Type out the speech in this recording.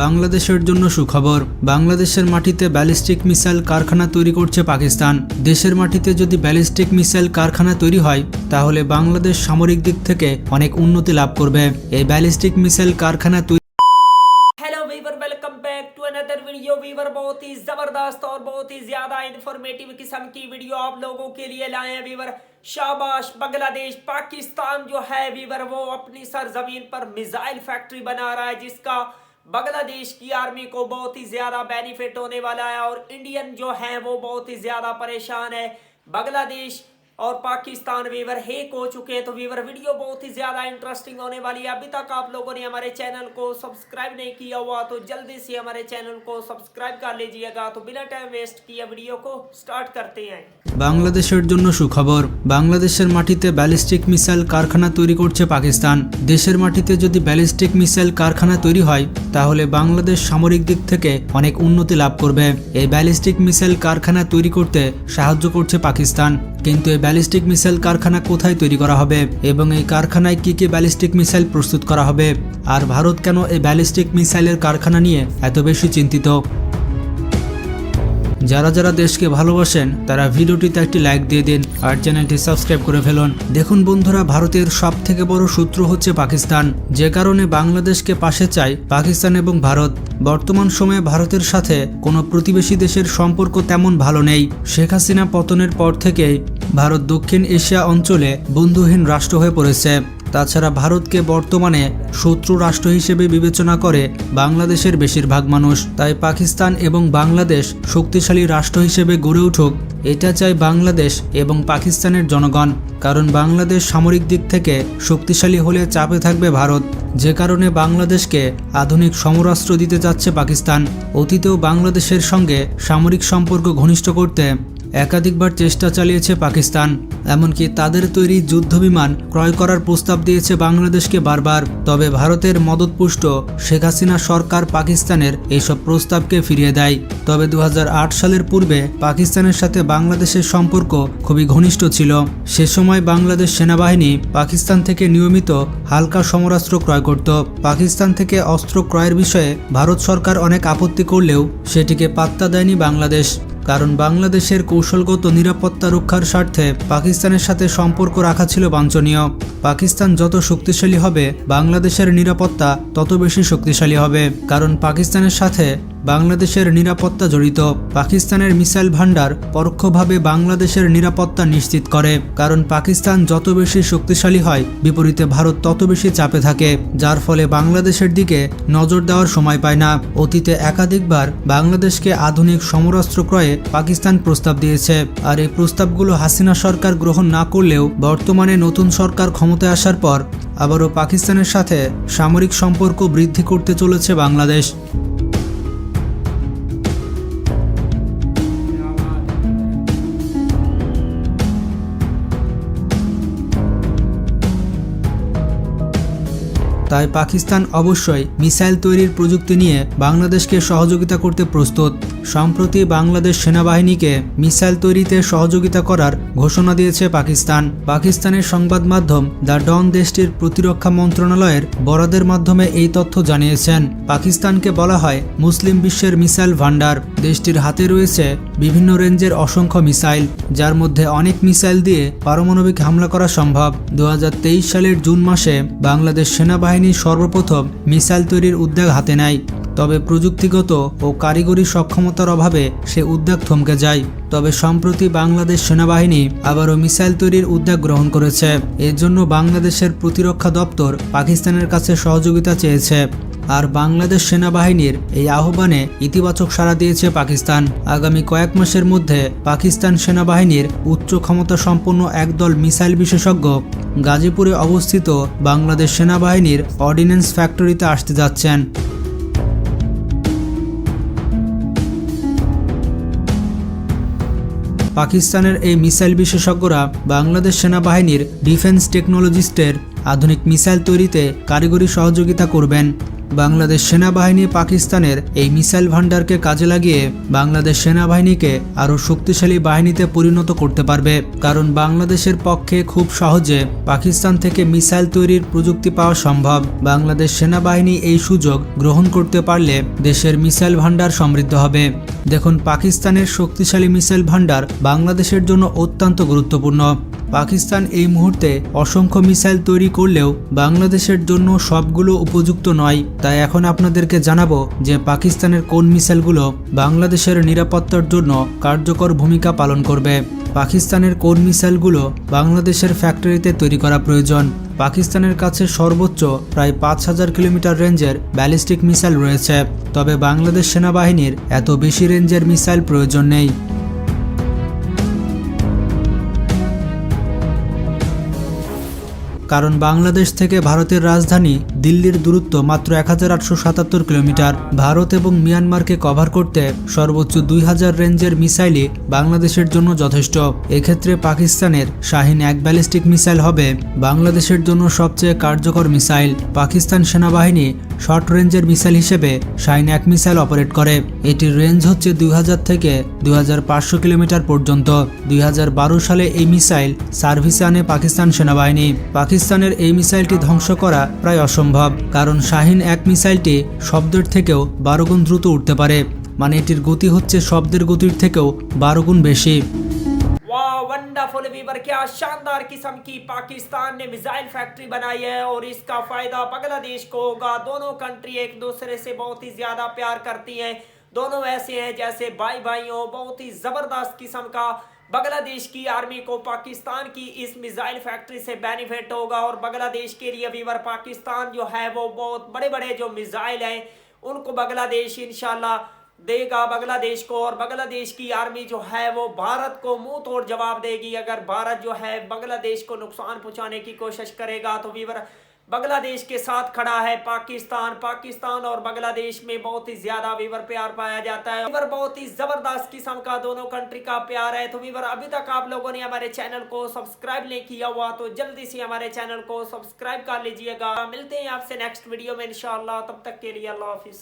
বাংলাদেশের জন্য সুখবর। বাংলাদেশের মাটিতে ব্যালিস্টিক মিসাইল কারখানা তৈরি করছে পাকিস্তান। দেশের মাটিতে যদি ব্যালিস্টিক মিসাইল কারখানা তৈরি হয় তাহলে বাংলাদেশ সামরিক দিক থেকে অনেক উন্নতি লাভ করবে। এই ব্যালিস্টিক মিসাইল কারখানা hello viewer, welcome back to another video. Viewer बहुत ही जबरदस्त और बहुत ही ज्यादा इंफॉर्मेटिव किस्म की वीडियो आप लोगों के लिए लाए हैं वीवर। शाबाश, बांग्लादेश पाकिस्तान जो है वीवर वो अपनी सरजमीन पर मिसाइल फैक्ट्री बना रहा है, जिसका बांग्लादेश की आर्मी को बहुत ही ज्यादा बेनिफिट होने वाला है और इंडियन जो है वो बहुत ही ज्यादा परेशान है। बांग्लादेश और पाकिस्तान वीवर हेक हो चुके हैं। तो वीवर वीडियो बहुत ही ज्यादा इंटरेस्टिंग होने वाली है। अभी तक आप लोगों ने हमारे चैनल को सब्सक्राइब नहीं किया हुआ तो जल्दी से हमारे चैनल को सब्सक्राइब कर लीजिएगा। तो बिना टाइम वेस्ट किए वीडियो को स्टार्ट करते हैं। বাংলাদেশের জন্য সুখবর। বাংলাদেশের মাটিতে ব্যালিস্টিক মিসাইল কারখানা তৈরি করছে পাকিস্তান। দেশের মাটিতে যদি ব্যালিস্টিক মিসাইল কারখানা তৈরি হয় তাহলে বাংলাদেশ সামরিক দিক থেকে অনেক উন্নতি লাভ করবে। এই ব্যালিস্টিক মিসাইল কারখানা তৈরি করতে সাহায্য করছে পাকিস্তান। কিন্তু এই ব্যালিস্টিক মিসাইল কারখানা কোথায় তৈরি করা হবে এবং এই কারখানায় কি কি ব্যালিস্টিক মিসাইল প্রস্তুত করা হবে, আর ভারত কেন এই ব্যালিস্টিক মিসাইলের কারখানা নিয়ে এত বেশি চিন্তিত? যারা যারা দেশকে ভালোবাসেন তারা ভিডিওটিতে একটি লাইক দিয়ে দিন আর চ্যানেলটি সাবস্ক্রাইব করে ফেলুন। দেখুন বন্ধুরা, ভারতের সব থেকে বড় শত্রু হচ্ছে পাকিস্তান, যে কারণে বাংলাদেশকে পাশে চায় পাকিস্তান এবং ভারত। বর্তমান সময়ে ভারতের সাথে কোনো প্রতিবেশী দেশের সম্পর্ক তেমন ভালো নেই। শেখ হাসিনা পতনের পর থেকেই ভারত দক্ষিণ এশিয়া অঞ্চলে বন্ধুহীন রাষ্ট্র হয়ে পড়েছে। তাছাড়া ভারতকে বর্তমানে শত্রু রাষ্ট্র হিসেবে বিবেচনা করে বাংলাদেশের বেশিরভাগ মানুষ। তাই পাকিস্তান এবং বাংলাদেশ শক্তিশালী রাষ্ট্র হিসেবে গড়ে উঠুক, এটা চায় বাংলাদেশ এবং পাকিস্তানের জনগণ। কারণ বাংলাদেশ সামরিক দিক থেকে শক্তিশালী হলে চাপে থাকবে ভারত, যে কারণে বাংলাদেশকে আধুনিক সমরাস্ত্র দিতে যাচ্ছে পাকিস্তান। অতীতেও বাংলাদেশের সঙ্গে সামরিক সম্পর্ক ঘনিষ্ঠ করতে একাধিকবার চেষ্টা চালিয়েছে পাকিস্তান। এমনকি তাদের তৈরি যুদ্ধবিমান ক্রয় করার প্রস্তাব দিয়েছে বাংলাদেশকে বারবার। তবে ভারতের মদতপুষ্ট শেখ হাসিনা সরকার পাকিস্তানের এইসব প্রস্তাবকে ফিরিয়ে দেয়। তবে 2008 সালের পূর্বে পাকিস্তানের সাথে বাংলাদেশের সম্পর্ক খুবই ঘনিষ্ঠ ছিল। সে সময় বাংলাদেশ সেনাবাহিনী পাকিস্তান থেকে নিয়মিত হালকা সমরাস্ত্র ক্রয় করত। পাকিস্তান থেকে অস্ত্র ক্রয়ের বিষয়ে ভারত সরকার অনেক আপত্তি করলেও সেটিকে পাত্তা দেয়নি বাংলাদেশ। কারণ বাংলাদেশের কৌশলগত নিরাপত্তা রক্ষার স্বার্থে পাকিস্তানের সাথে সম্পর্ক রাখা ছিল বাঞ্ছনীয়। পাকিস্তান যত শক্তিশালী হবে বাংলাদেশের নিরাপত্তা তত বেশি শক্তিশালী হবে, কারণ পাকিস্তানের সাথে বাংলাদেশের নিরাপত্তা জড়িত। পাকিস্তানের মিসাইল ভান্ডার পরোক্ষভাবে বাংলাদেশের নিরাপত্তা নিশ্চিত করে। কারণ পাকিস্তান যত বেশি শক্তিশালী হয় বিপরীতে ভারত তত বেশি চাপে থাকে, যার ফলে বাংলাদেশের দিকে নজর দেওয়ার সময় পায় না। অতীতে একাধিকবার বাংলাদেশকে আধুনিক সমরাস্ত্র ক্রয়ে পাকিস্তান প্রস্তাব দিয়েছে, আর এই প্রস্তাবগুলো হাসিনা সরকার গ্রহণ না করলেও বর্তমানে নতুন সরকার ক্ষমতায় আসার পর আবারও পাকিস্তানের সাথে সামরিক সম্পর্ক বৃদ্ধি করতে চলেছে বাংলাদেশ। তাই পাকিস্তান অবশ্যই মিসাইল তৈরির প্রযুক্তি নিয়ে বাংলাদেশকে সহযোগিতা করতে প্রস্তুত। সম্প্রতি বাংলাদেশ সেনাবাহিনীকে মিসাইল তৈরিতে সহযোগিতা করার ঘোষণা দিয়েছে পাকিস্তান। পাকিস্তানের সংবাদ মাধ্যম দ্য ডন দেশটির প্রতিরক্ষা মন্ত্রণালয়ের বরাদের মাধ্যমে এই তথ্য জানিয়েছেন। পাকিস্তানকে বলা হয় মুসলিম বিশ্বের মিসাইল ভান্ডার। দেশটির হাতে রয়েছে বিভিন্ন রেঞ্জের অসংখ্য মিসাইল, যার মধ্যে অনেক মিসাইল দিয়ে পারমাণবিক হামলা করা সম্ভব। 2023 সালের জুন মাসে বাংলাদেশ সেনাবাহিনী সর্বপ্রথম মিসাইল তৈরির উদ্যোগ হাতে নেয়। তবে প্রযুক্তিগত ও কারিগরি সক্ষমতার অভাবে সে উদ্যোগ থমকে যায়। তবে সম্প্রতি বাংলাদেশ সেনাবাহিনী আবারও মিসাইল তৈরির উদ্যোগ গ্রহণ করেছে। এর জন্য বাংলাদেশের প্রতিরক্ষা দপ্তর পাকিস্তানের কাছে সহযোগিতা চেয়েছে। আর বাংলাদেশ সেনাবাহিনীর এই আহ্বানে ইতিবাচক সাড়া দিয়েছে পাকিস্তান। আগামী কয়েক মাসের মধ্যে পাকিস্তান সেনাবাহিনীর উচ্চ ক্ষমতা সম্পন্ন একদল মিসাইল বিশেষজ্ঞ গাজীপুরে অবস্থিত বাংলাদেশ সেনাবাহিনীর অর্ডিন্যান্স ফ্যাক্টরিতে আসতে যাচ্ছেন। পাকিস্তানের এই মিসাইল বিশেষজ্ঞরা বাংলাদেশ সেনাবাহিনীর ডিফেন্স টেকনোলজিস্টের আধুনিক মিসাইল তৈরিতে কারিগরি সহযোগিতা করবেন। বাংলাদেশ সেনাবাহিনী পাকিস্তানের এই মিসাইল ভান্ডারকে কাজে লাগিয়ে বাংলাদেশ সেনাবাহিনীকে আরও শক্তিশালী বাহিনীতে পরিণত করতে পারবে, কারণ বাংলাদেশের পক্ষে খুব সহজে পাকিস্তান থেকে মিসাইল তৈরির প্রযুক্তি পাওয়া সম্ভব। বাংলাদেশ সেনাবাহিনী এই সুযোগ গ্রহণ করতে পারলে দেশের মিসাইল ভান্ডার সমৃদ্ধ হবে। দেখুন, পাকিস্তানের শক্তিশালী মিসাইল ভান্ডার বাংলাদেশের জন্য অত্যন্ত গুরুত্বপূর্ণ। পাকিস্তান এই মুহূর্তে অসংখ্য মিসাইল তৈরি করলেও বাংলাদেশের জন্য সবগুলো উপযুক্ত নয়। তাই এখন আপনাদেরকে জানাবো যে পাকিস্তানের কোন মিসাইলগুলো বাংলাদেশের নিরাপত্তার জন্য কার্যকর ভূমিকা পালন করবে। পাকিস্তানের কোন মিসাইলগুলো বাংলাদেশের ফ্যাক্টরিতে তৈরি করা প্রয়োজন। পাকিস্তানের কাছে সর্বোচ্চ প্রায় 5000 কিলোমিটার রেঞ্জের ব্যালিস্টিক মিসাইল রয়েছে, তবে বাংলাদেশ সেনাবাহিনীর এত বেশি রেঞ্জের মিসাইল প্রয়োজন নেই। কারণ বাংলাদেশ থেকে ভারতের রাজধানী দিল্লির দূরত্ব মাত্র 1877 কিলোমিটার। ভারত এবং মিয়ানমারকে কভার করতে সর্বোচ্চ 2000 রেঞ্জের মিসাইলই বাংলাদেশের জন্য যথেষ্ট। এক্ষেত্রে পাকিস্তানের শাহিন 1 ব্যালিস্টিক মিসাইল হবে বাংলাদেশের জন্য সবচেয়ে কার্যকর মিসাইল। পাকিস্তান সেনাবাহিনী শর্ট রেঞ্জের মিসাইল হিসেবে শাহিন 1 মিসাইল অপারেট করে। এটির রেঞ্জ হচ্ছে 2000 থেকে 2500 কিলোমিটার পর্যন্ত। 2012 সালে এই মিসাইল সার্ভিসে আনে পাকিস্তান সেনাবাহিনী। পাকিস্তানের এই মিসাইলটি ধ্বংস করা প্রায় অসম্ভব, কারণ শাহিন 1 মিসাইলটি শব্দের থেকেও 12 গুণ দ্রুত উঠতে পারে। মানে এটির গতি হচ্ছে শব্দের গতির থেকেও 12 গুণ বেশি। वाह वंडरफुल वीवर, क्या शानदार किस्म की पाकिस्तान ने मिसाइल फैक्ट्री बनाई है और इसका फायदा बांग्लादेश को होगा। दोनों कंट्री एक दूसरे से बहुत ही ज्यादा प्यार करती हैं। दोनों ऐसे हैं जैसे भाई भाई हो। बहुत ही जबरदस्त किस्म का बांग्लादेश की आर्मी को पाकिस्तान की इस मिसाइल फैक्ट्री से बेनिफिट होगा और बांग्लादेश के लिए वीवर पाकिस्तान जो है वो बहुत बड़े बड़े जो मिसाइल हैं उनको बांग्लादेश इंशाल्लाह देगा बांग्लादेश को। और बांग्लादेश की आर्मी जो है वो भारत को मुंह तोड़ जवाब देगी। अगर भारत जो है बांग्लादेश को नुकसान पहुंचाने की कोशिश करेगा तो वीवर बांग्लादेश के साथ खड़ा है पाकिस्तान। पाकिस्तान और बांग्लादेश में बहुत ही ज्यादा वीवर प्यार पाया जाता है। वीवर बहुत ही जबरदस्त किस्म का दोनों कंट्री का प्यार है। तो वीवर अभी तक आप लोगों ने हमारे चैनल को सब्सक्राइब नहीं किया हुआ तो जल्दी से हमारे चैनल को सब्सक्राइब कर लीजिएगा। मिलते हैं आपसे नेक्स्ट वीडियो में इंशाल्लाह। तब तक के लिए अल्लाह हाफिज।